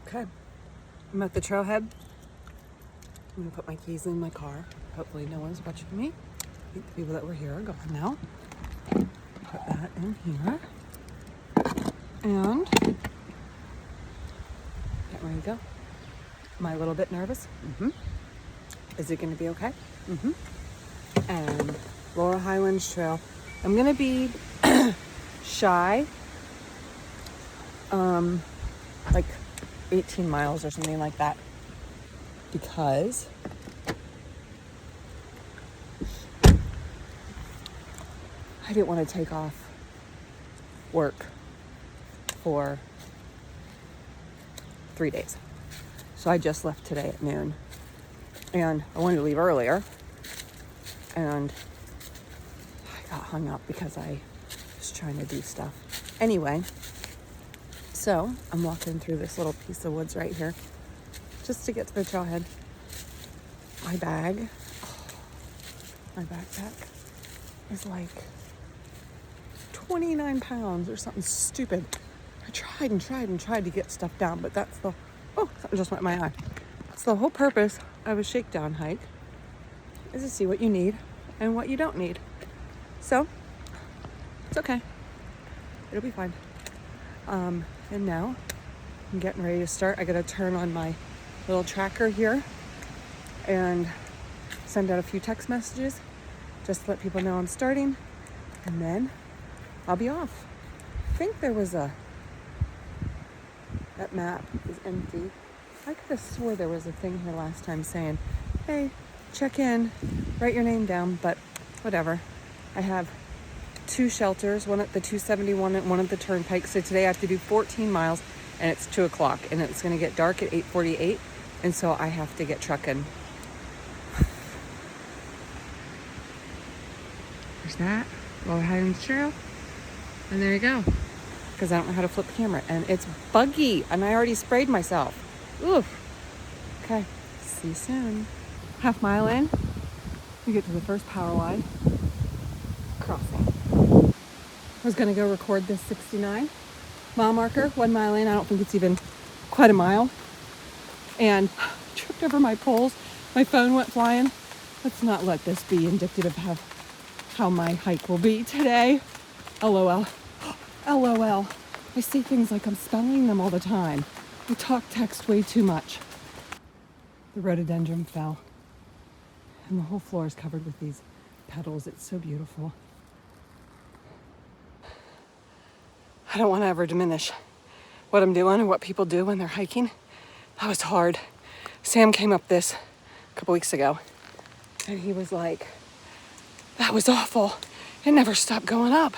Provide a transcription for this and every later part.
Okay, I'm at the trailhead. I'm gonna put my keys in my car. Hopefully no one's watching me. I think the people that were here are gone now. Put that in here. And getting ready to go. Am I a little bit nervous? Is it gonna be okay? And Laurel Highlands Trail. I'm gonna be shy, like 18 miles or something like that, because I didn't want to take off work for 3 days. So I just left today at noon, and I wanted to leave earlier, and I got hung up because I was trying to do stuff. Anyway, so I'm walking through this little piece of woods right here just to get to the trailhead. My backpack is like 29 pounds or something stupid. I tried to get stuff down, but that's the, something just went in my eye. That's the whole purpose of a shakedown hike, is to see what you need and what you don't need. So, it's okay. It'll be fine. And now, I'm getting ready to start. I gotta turn on my little tracker here and send out a few text messages just to let people know I'm starting, and then I'll be off. I think there was that map is empty. I could have swore there was a thing here last time saying, hey, check in, write your name down, but whatever. I have 2 shelters, one at the 271 and one at the Turnpike. So today I have to do 14 miles and it's 2 o'clock and it's gonna get dark at 8:48. And so I have to get trucking. There's that, Laurel Highlands Trail. And there you go. Because I don't know how to flip the camera. And it's buggy. And I already sprayed myself. Oof. Okay. See you soon. Half mile in. We get to the first power line. Crossing. I was going to go record this 69 mile marker. 1 mile in. I don't think it's even quite a mile. And tripped over my poles. My phone went flying. Let's not let this be indicative of how my hike will be today. LOL. LOL. I say things like I'm spelling them all the time. I talk text way too much. The rhododendron fell. And the whole floor is covered with these petals. It's so beautiful. I don't want to ever diminish what I'm doing or what people do when they're hiking. That was hard. Sam came up this a couple weeks ago and he was like, that was awful. It never stopped going up.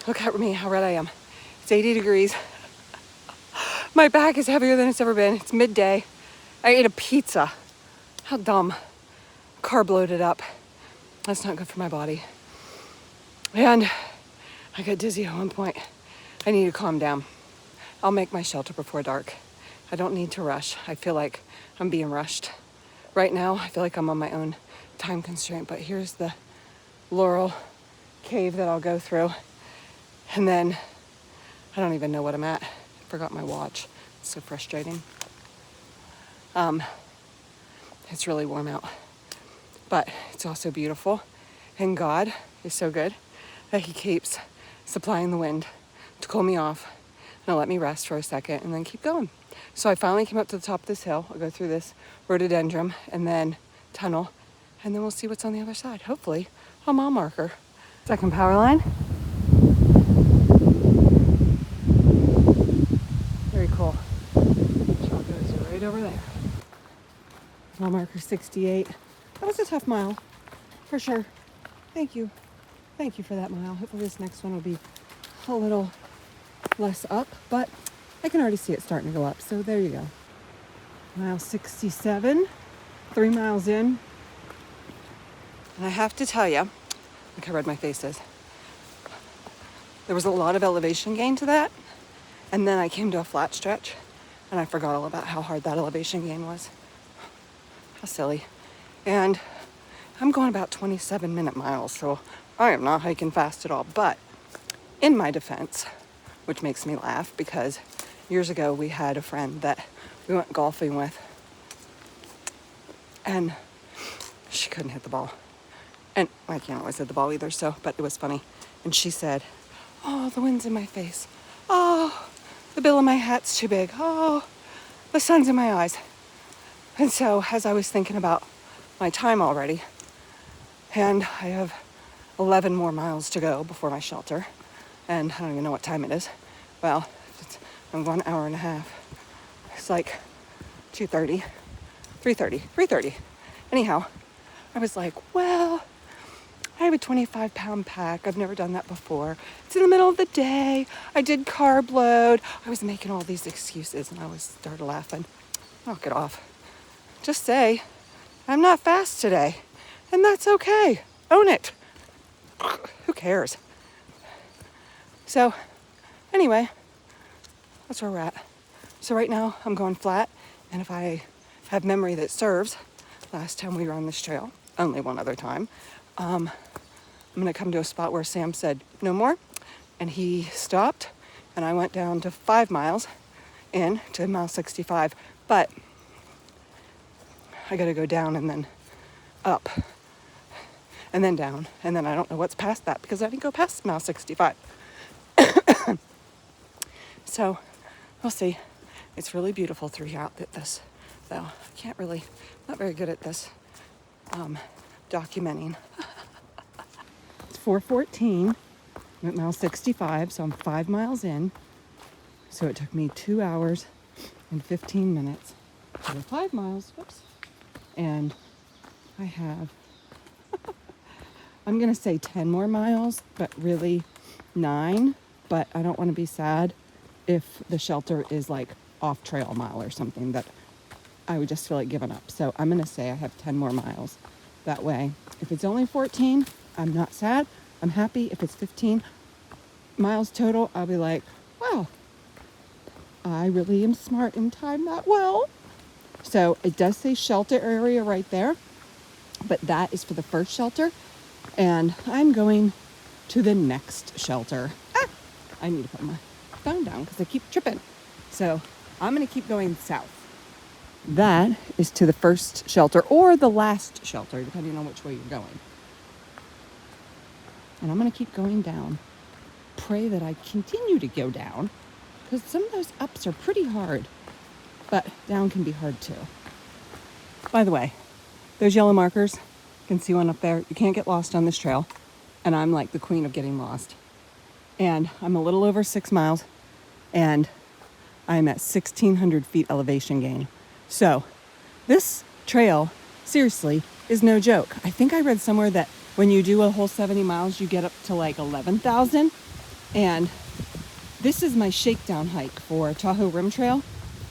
Look at me, how red I am. It's 80 degrees. My back is heavier than it's ever been. It's midday. I ate a pizza. How dumb. Carb loaded up. That's not good for my body. And I got dizzy at one point. I need to calm down. I'll make my shelter before dark. I don't need to rush. I feel like I'm being rushed. Right now, I feel like I'm on my own time constraint, but here's the Laurel cave that I'll go through. And then I don't even know what I'm at. I forgot my watch. It's so frustrating. It's really warm out, but it's also beautiful. And God is so good that he keeps supplying the wind to cool me off and let me rest for a second and then keep going. So I finally came up to the top of this hill. I'll go through this rhododendron and then tunnel, and then we'll see what's on the other side. Hopefully a mile marker. Second power line. Very cool. Trail goes right over there. Mile marker 68. That was a tough mile, for sure. Thank you. Thank you for that mile. Hopefully this next one will be a little less up, but I can already see it starting to go up, so there you go. Mile 67, 3 miles in. And I have to tell you, look how red my face is. There was a lot of elevation gain to that, and then I came to a flat stretch, and I forgot all about how hard that elevation gain was. How silly. And I'm going about 27-minute miles, so I am not hiking fast at all. But in my defense, which makes me laugh because years ago, we had a friend that we went golfing with, and she couldn't hit the ball. And I can't always hit the ball either, but it was funny. And she said, oh, the wind's in my face. Oh, the bill of my hat's too big. Oh, the sun's in my eyes. And so as I was thinking about my time already, and I have 11 more miles to go before my shelter, and I don't even know what time it is. Well, I'm going an hour and a half. It's like 2:30, 3:30. Anyhow, I was like, well, I have a 25-pound pack. I've never done that before. It's in the middle of the day. I did carb load. I was making all these excuses, and I started laughing. Knock it off. Just say, I'm not fast today, and that's okay. Own it. Who cares? So, anyway, that's where we're at. So right now, I'm going flat, and if I have memory that serves, last time we were on this trail, only one other time, I'm going to come to a spot where Sam said no more, and he stopped, and I went down to 5 miles in to mile 65, but I got to go down and then up and then down, and then I don't know what's past that because I didn't go past mile 65. So we'll see. It's really beautiful throughout this, though. Not very good at this documenting. It's 4:14. I'm at mile 65, so I'm 5 miles in. So it took me 2 hours and 15 minutes for 5 miles. Whoops. And I have, I'm going to say 10 more miles, but really 9. But I don't want to be sad if the shelter is like off trail mile or something that I would just feel like giving up. So I'm going to say I have 10 more miles. That way, if it's only 14, I'm not sad. I'm happy. If it's 15 miles total, I'll be like, wow, I really am smart and timed that well. So it does say shelter area right there, but that is for the first shelter. And I'm going to the next shelter. I need to put my phone down because I keep tripping. So I'm going to keep going south. That is to the first shelter or the last shelter, depending on which way you're going. And I'm going to keep going down. Pray that I continue to go down because some of those ups are pretty hard, but down can be hard too. By the way, those yellow markers, you can see one up there. You can't get lost on this trail. And I'm like the queen of getting lost. And I'm a little over 6 miles and I'm at 1,600 feet elevation gain. So this trail, seriously, is no joke. I think I read somewhere that when you do a whole 70 miles, you get up to like 11,000. And this is my shakedown hike for Tahoe Rim Trail,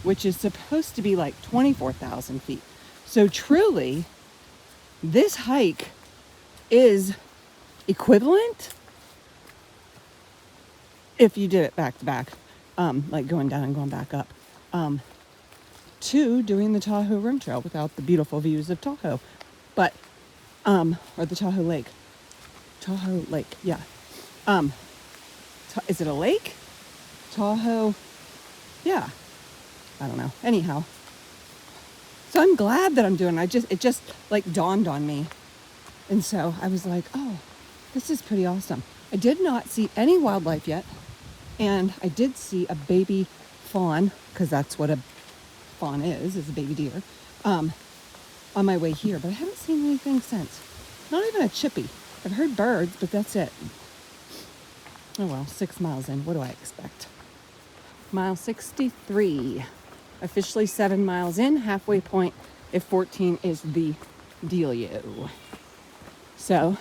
which is supposed to be like 24,000 feet. So truly, this hike is equivalent, if you did it back to back, like going down and going back up, to doing the Tahoe Rim Trail without the beautiful views of Tahoe, but, or the Tahoe Lake. Tahoe Lake, yeah. Is it a lake? Tahoe, yeah. I don't know. Anyhow, so I'm glad that I'm doing it. It just like dawned on me. And so I was like, oh, this is pretty awesome. I did not see any wildlife yet. And I did see a baby fawn, because that's what a fawn is a baby deer, on my way here. But I haven't seen anything since. Not even a chippy. I've heard birds, but that's it. Oh well, 6 miles in. What do I expect? Mile 63. Officially 7 miles in. Halfway point if 14 is the dealio. So,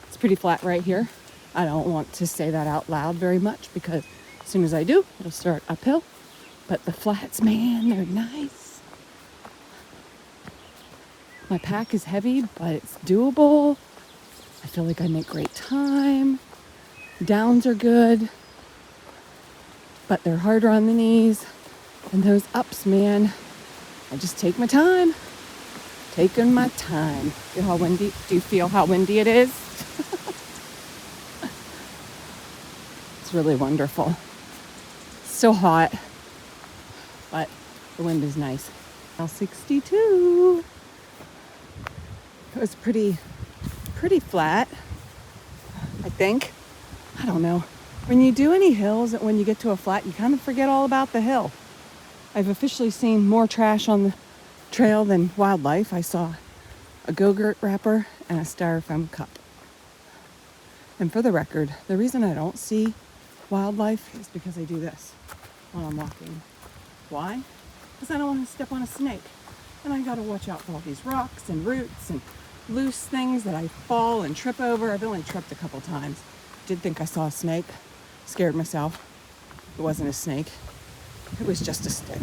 it's pretty flat right here. I don't want to say that out loud very much because as soon as I do, it'll start uphill. But the flats, man, they're nice. My pack is heavy, but it's doable. I feel like I make great time. Downs are good, but they're harder on the knees. And those ups, man, I just take my time. Taking my time. Do you feel how windy it is? It's really wonderful. Still hot, but the wind is nice. Now 62. It was pretty flat, I think. I don't know. When you do any hills, when you get to a flat, you kind of forget all about the hill. I've officially seen more trash on the trail than wildlife. I saw a Go-Gurt wrapper and a styrofoam cup. And for the record, the reason I don't see wildlife is because I do this while I'm walking. Why? Because I don't want to step on a snake. And I got to watch out for all these rocks and roots and loose things that I fall and trip over. I've only tripped a couple times. Did think I saw a snake. Scared myself. It wasn't a snake. It was just a stick.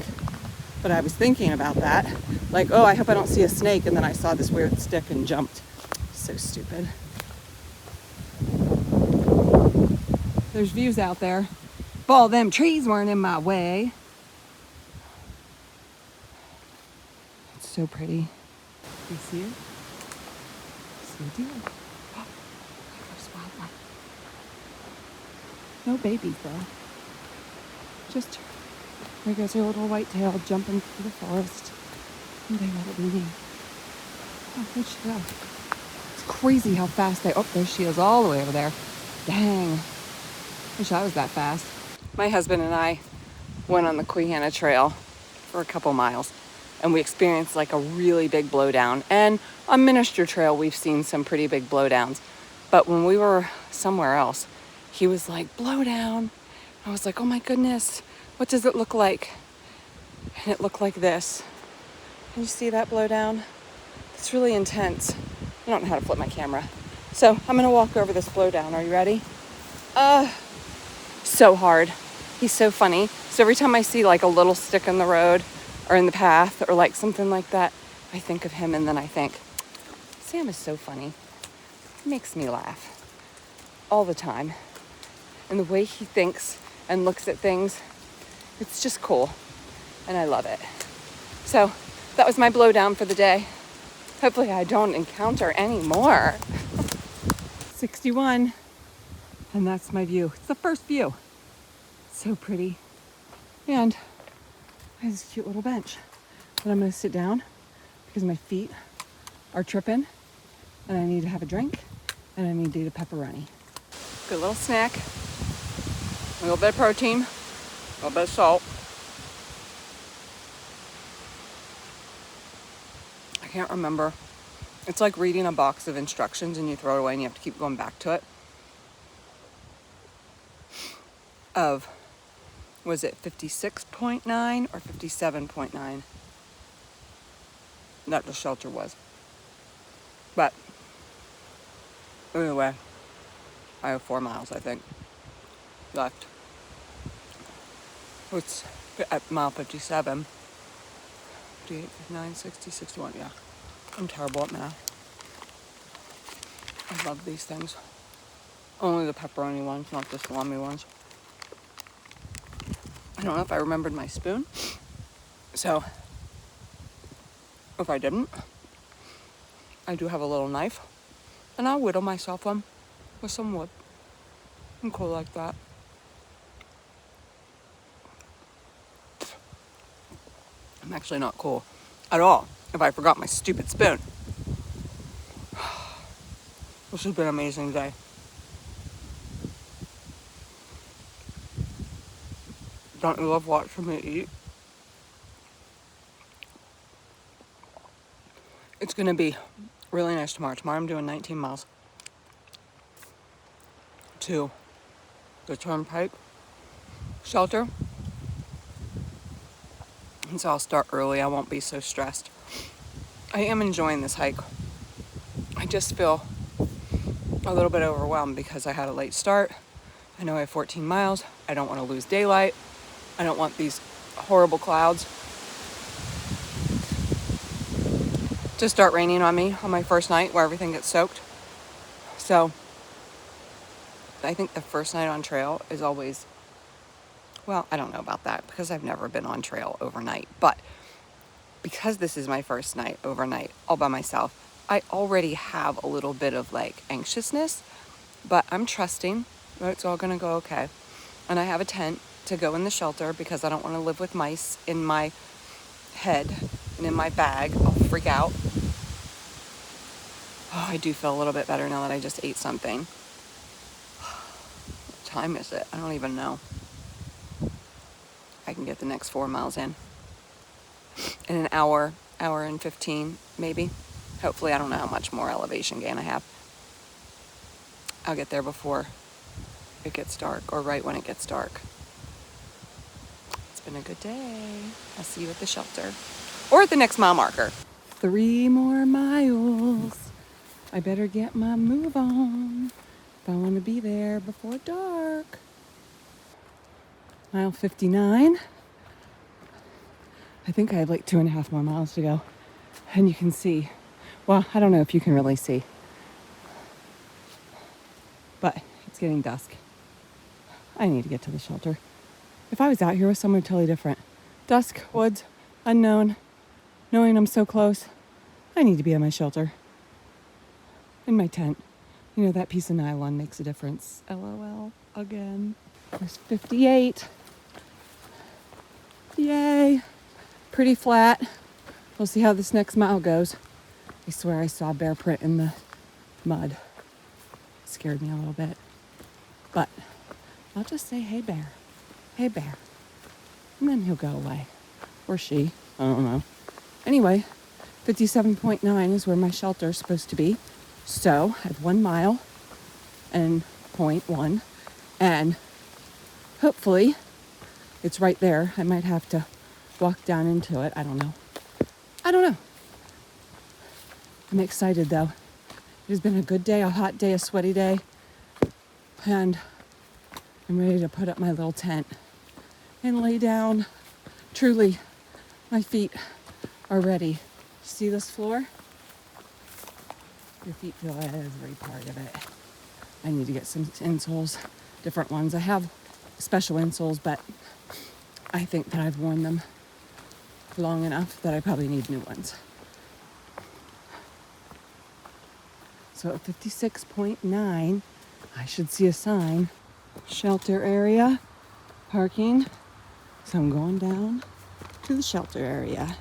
But I was thinking about that. Like, oh, I hope I don't see a snake. And then I saw this weird stick and jumped. So stupid. There's views out there. If all them trees weren't in my way. It's so pretty. You see it? See a deer. Oh, there's wildlife. No babies though. Just, there goes her little white-tail jumping through the forest. And they let it be. Oh, where'd she go? It's crazy how fast they, oh, there she is all the way over there. Dang. Wish I was that fast. My husband and I went on the Queehana Trail for a couple miles, and we experienced like a really big blowdown. And on Minister Trail, we've seen some pretty big blowdowns. But when we were somewhere else, he was like, blowdown. I was like, oh my goodness, what does it look like? And it looked like this. Can you see that blowdown? It's really intense. I don't know how to flip my camera. So I'm gonna walk over this blowdown. Are you ready? So hard. He's so funny. So every time I see like a little stick in the road or in the path or like something like that, I think of him, and then I think, Sam is so funny. He makes me laugh all the time. And the way he thinks and looks at things, it's just cool. And I love it. So that was my blowdown for the day. Hopefully I don't encounter any more. 61. And that's my view. It's the first view. So pretty. And I have this cute little bench. But I'm going to sit down because my feet are tripping. And I need to have a drink. And I need to eat a pepperoni. Good little snack. A little bit of protein. A little bit of salt. I can't remember. It's like reading a box of instructions and you throw it away and you have to keep going back to it. Was it 56.9 or 57.9? That the shelter was. But anyway, I have 4 miles, I think, left. It's at mile 57. 58, 59, 60, 61, yeah. I'm terrible at math. I love these things. Only the pepperoni ones, not the salami ones. I don't know if I remembered my spoon. So, if I didn't, I do have a little knife. And I'll whittle myself one with some wood. I'm cool like that. I'm actually not cool at all if I forgot my stupid spoon. This has been an amazing day. Don't you love watching me eat? It's gonna be really nice tomorrow. Tomorrow I'm doing 19 miles to the Turnpike shelter. And so I'll start early. I won't be so stressed. I am enjoying this hike. I just feel a little bit overwhelmed because I had a late start. I know I have 14 miles. I don't want to lose daylight. I don't want these horrible clouds to start raining on me on my first night where everything gets soaked. So I think the first night on trail is always, well, I don't know about that because I've never been on trail overnight. But because this is my first night overnight all by myself, I already have a little bit of like anxiousness, but I'm trusting that it's all going to go okay. And I have a tent to go in the shelter because I don't want to live with mice in my head and in my bag. I'll freak out. Oh, I do feel a little bit better now that I just ate something. What time is it? I don't even know. I can get the next 4 miles in an hour and 15 maybe. Hopefully. I don't know how much more elevation gain I have. I'll get there before it gets dark, or right when it gets dark. It's been a good day. I'll see you at the shelter or at the next mile marker. 3 more miles. I better get my move on if I want to be there before dark. Mile 59. I think I have like 2.5 more miles to go. And you can see, well, I don't know if you can really see, but it's getting dusk. I need to get to the shelter. If I was out here with someone totally different, dusk, woods, unknown, knowing I'm so close, I need to be at my shelter. In my tent. You know, that piece of nylon makes a difference. LOL again. There's 58. Yay. Pretty flat. We'll see how this next mile goes. I swear I saw a bear print in the mud. It scared me a little bit. But I'll just say, hey bear. Hey bear. And then he'll go away. Or she. I don't know. Anyway, 57.9 is where my shelter is supposed to be. So I have 1 mile and 0.1. And hopefully it's right there. I might have to walk down into it. I don't know. I'm excited though. It has been a good day, a hot day, a sweaty day. And I'm ready to put up my little tent and lay down. Truly, my feet are ready. See this floor? Your feet feel every part of it. I need to get some insoles, different ones. I have special insoles, but I think that I've worn them long enough that I probably need new ones. So at 56.9, I should see a sign. Shelter area, parking. So I'm going down to the shelter area.